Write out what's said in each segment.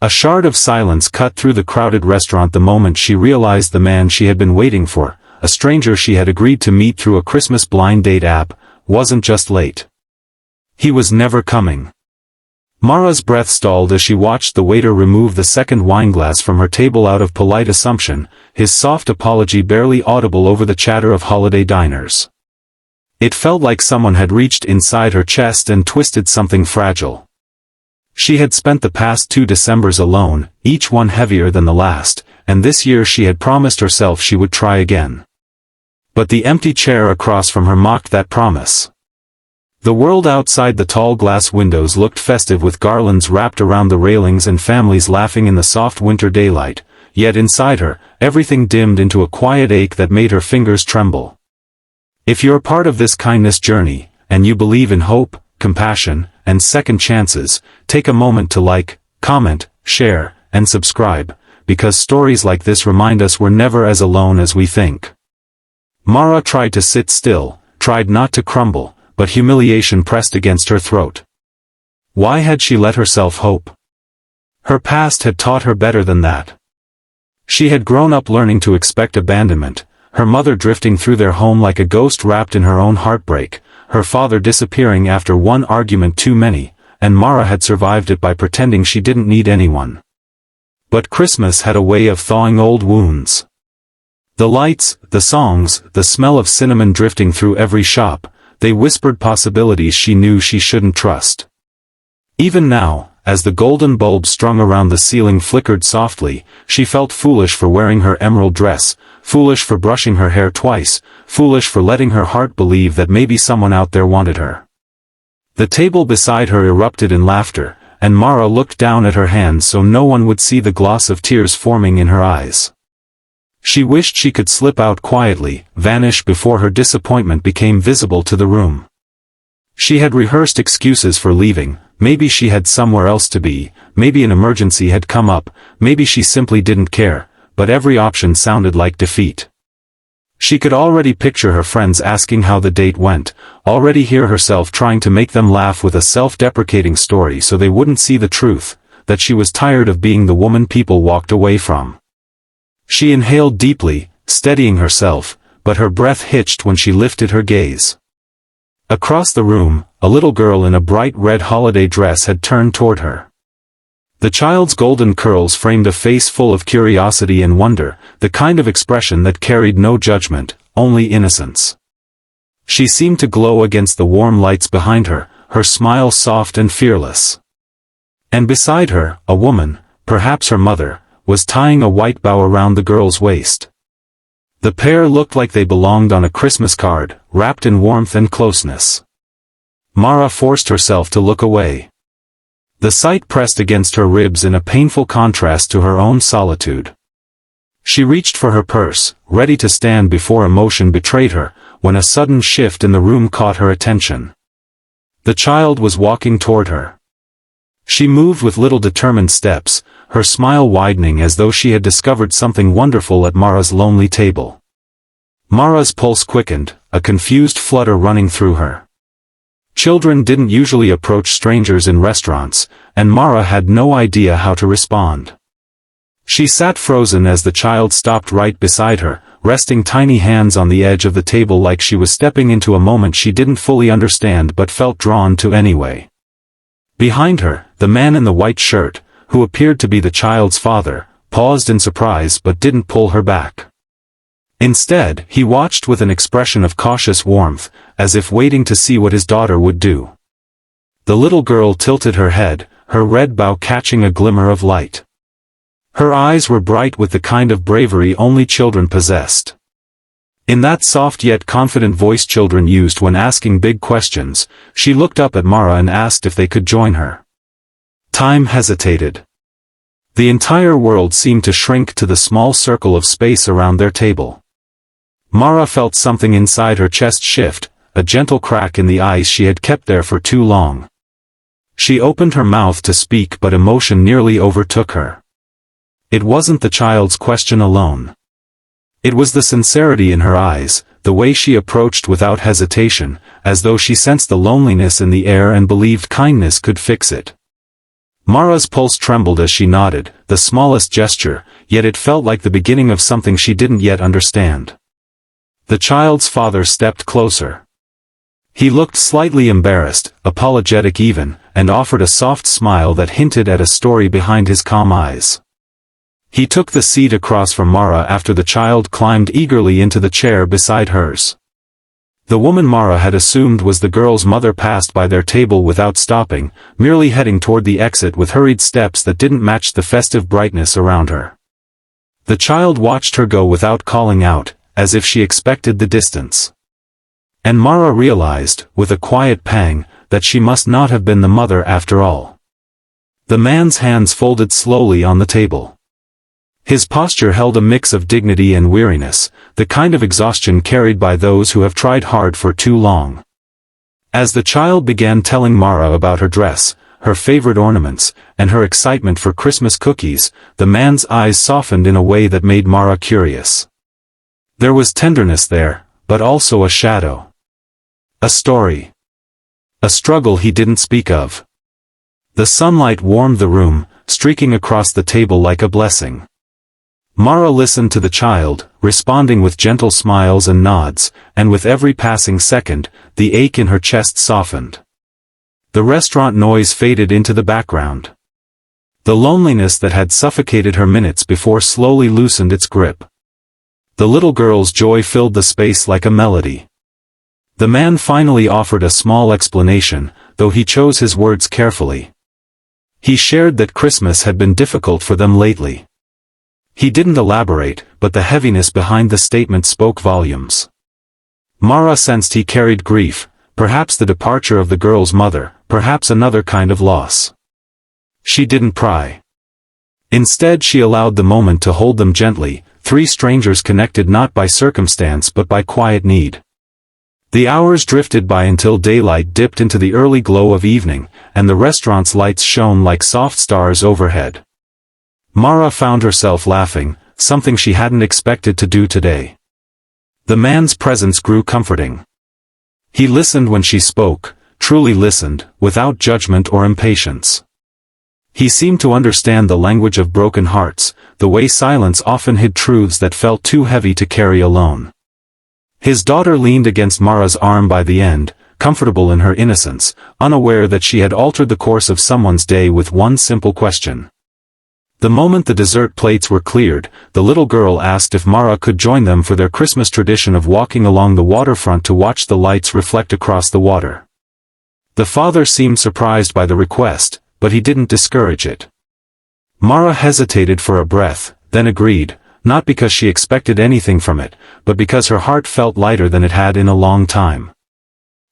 A shard of silence cut through the crowded restaurant the moment she realized the man she had been waiting for, a stranger she had agreed to meet through a Christmas blind date app, wasn't just late. He was never coming. Mara's breath stalled as she watched the waiter remove the second wineglass from her table out of polite assumption, his soft apology barely audible over the chatter of holiday diners. It felt like someone had reached inside her chest and twisted something fragile. She had spent the past 2 Decembers alone, each one heavier than the last, and this year she had promised herself she would try again. But the empty chair across from her mocked that promise. The world outside the tall glass windows looked festive with garlands wrapped around the railings and families laughing in the soft winter daylight, yet inside her, everything dimmed into a quiet ache that made her fingers tremble. If you're part of this kindness journey, and you believe in hope, compassion, and second chances, take a moment to like, comment, share, and subscribe, because stories like this remind us we're never as alone as we think. Mara tried to sit still, tried not to crumble, but humiliation pressed against her throat. Why had she let herself hope? Her past had taught her better than that. She had grown up learning to expect abandonment, her mother drifting through their home like a ghost wrapped in her own heartbreak, her father disappearing after one argument too many, and Mara had survived it by pretending she didn't need anyone. But Christmas had a way of thawing old wounds. The lights, the songs, the smell of cinnamon drifting through every shop, they whispered possibilities she knew she shouldn't trust. Even now, as the golden bulb strung around the ceiling flickered softly, she felt foolish for wearing her emerald dress, foolish for brushing her hair twice, foolish for letting her heart believe that maybe someone out there wanted her. The table beside her erupted in laughter, and Mara looked down at her hands so no one would see the gloss of tears forming in her eyes. She wished she could slip out quietly, vanish before her disappointment became visible to the room. She had rehearsed excuses for leaving, maybe she had somewhere else to be, maybe an emergency had come up, maybe she simply didn't care, but every option sounded like defeat. She could already picture her friends asking how the date went, already hear herself trying to make them laugh with a self-deprecating story so they wouldn't see the truth, that she was tired of being the woman people walked away from. She inhaled deeply, steadying herself, but her breath hitched when she lifted her gaze. Across the room, a little girl in a bright red holiday dress had turned toward her. The child's golden curls framed a face full of curiosity and wonder, the kind of expression that carried no judgment, only innocence. She seemed to glow against the warm lights behind her, her smile soft and fearless. And beside her, a woman, perhaps her mother, was tying a white bow around the girl's waist. The pair looked like they belonged on a Christmas card, wrapped in warmth and closeness. Mara forced herself to look away. The sight pressed against her ribs in a painful contrast to her own solitude. She reached for her purse, ready to stand before emotion betrayed her, when a sudden shift in the room caught her attention. The child was walking toward her. She moved with little determined steps, her smile widening as though she had discovered something wonderful at Mara's lonely table. Mara's pulse quickened, a confused flutter running through her. Children didn't usually approach strangers in restaurants, and Mara had no idea how to respond. She sat frozen as the child stopped right beside her, resting tiny hands on the edge of the table like she was stepping into a moment she didn't fully understand but felt drawn to anyway. Behind her, the man in the white shirt, who appeared to be the child's father, paused in surprise but didn't pull her back. Instead, he watched with an expression of cautious warmth, as if waiting to see what his daughter would do. The little girl tilted her head, her red bow catching a glimmer of light. Her eyes were bright with the kind of bravery only children possessed. In that soft yet confident voice children used when asking big questions, she looked up at Mara and asked if they could join her. Time hesitated. The entire world seemed to shrink to the small circle of space around their table. Mara felt something inside her chest shift, a gentle crack in the ice she had kept there for too long. She opened her mouth to speak but emotion nearly overtook her. It wasn't the child's question alone. It was the sincerity in her eyes, the way she approached without hesitation, as though she sensed the loneliness in the air and believed kindness could fix it. Mara's pulse trembled as she nodded, the smallest gesture, yet it felt like the beginning of something she didn't yet understand. The child's father stepped closer. He looked slightly embarrassed, apologetic even, and offered a soft smile that hinted at a story behind his calm eyes. He took the seat across from Mara after the child climbed eagerly into the chair beside hers. The woman Mara had assumed was the girl's mother passed by their table without stopping, merely heading toward the exit with hurried steps that didn't match the festive brightness around her. The child watched her go without calling out, as if she expected the distance. And Mara realized, with a quiet pang, that she must not have been the mother after all. The man's hands folded slowly on the table. His posture held a mix of dignity and weariness, the kind of exhaustion carried by those who have tried hard for too long. As the child began telling Mara about her dress, her favorite ornaments, and her excitement for Christmas cookies, the man's eyes softened in a way that made Mara curious. There was tenderness there, but also a shadow. A story. A struggle he didn't speak of. The sunlight warmed the room, streaking across the table like a blessing. Mara listened to the child, responding with gentle smiles and nods, and with every passing second, the ache in her chest softened. The restaurant noise faded into the background. The loneliness that had suffocated her minutes before slowly loosened its grip. The little girl's joy filled the space like a melody. The man finally offered a small explanation, though he chose his words carefully. He shared that Christmas had been difficult for them lately. He didn't elaborate, but the heaviness behind the statement spoke volumes. Mara sensed he carried grief, perhaps the departure of the girl's mother, perhaps another kind of loss. She didn't pry. Instead she allowed the moment to hold them gently, three strangers connected not by circumstance but by quiet need. The hours drifted by until daylight dipped into the early glow of evening, and the restaurant's lights shone like soft stars overhead. Mara found herself laughing, something she hadn't expected to do today. The man's presence grew comforting. He listened when she spoke, truly listened, without judgment or impatience. He seemed to understand the language of broken hearts, the way silence often hid truths that felt too heavy to carry alone. His daughter leaned against Mara's arm by the end, comfortable in her innocence, unaware that she had altered the course of someone's day with one simple question. The moment the dessert plates were cleared, the little girl asked if Mara could join them for their Christmas tradition of walking along the waterfront to watch the lights reflect across the water. The father seemed surprised by the request, but he didn't discourage it. Mara hesitated for a breath, then agreed, not because she expected anything from it, but because her heart felt lighter than it had in a long time.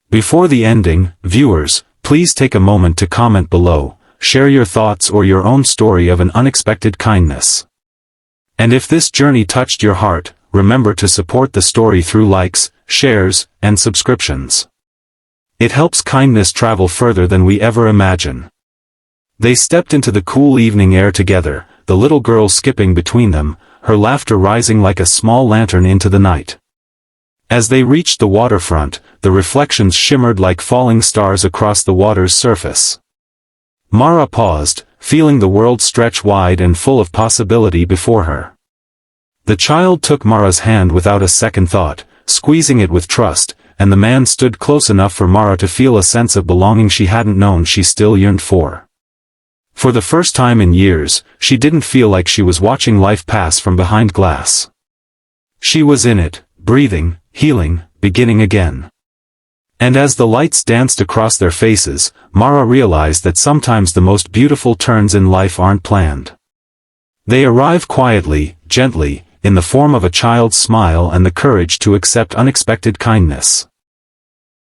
Before the ending, viewers, please take a moment to comment below. Share your thoughts or your own story of an unexpected kindness. And if this journey touched your heart, remember to support the story through likes, shares, and subscriptions. It helps kindness travel further than we ever imagine. They stepped into the cool evening air together, the little girl skipping between them, her laughter rising like a small lantern into the night. As they reached the waterfront, the reflections shimmered like falling stars across the water's surface. Mara paused, feeling the world stretch wide and full of possibility before her. The child took Mara's hand without a second thought, squeezing it with trust, and the man stood close enough for Mara to feel a sense of belonging she hadn't known she still yearned for. For the first time in years, she didn't feel like she was watching life pass from behind glass. She was in it, breathing, healing, beginning again. And as the lights danced across their faces, Mara realized that sometimes the most beautiful turns in life aren't planned. They arrive quietly, gently, in the form of a child's smile and the courage to accept unexpected kindness.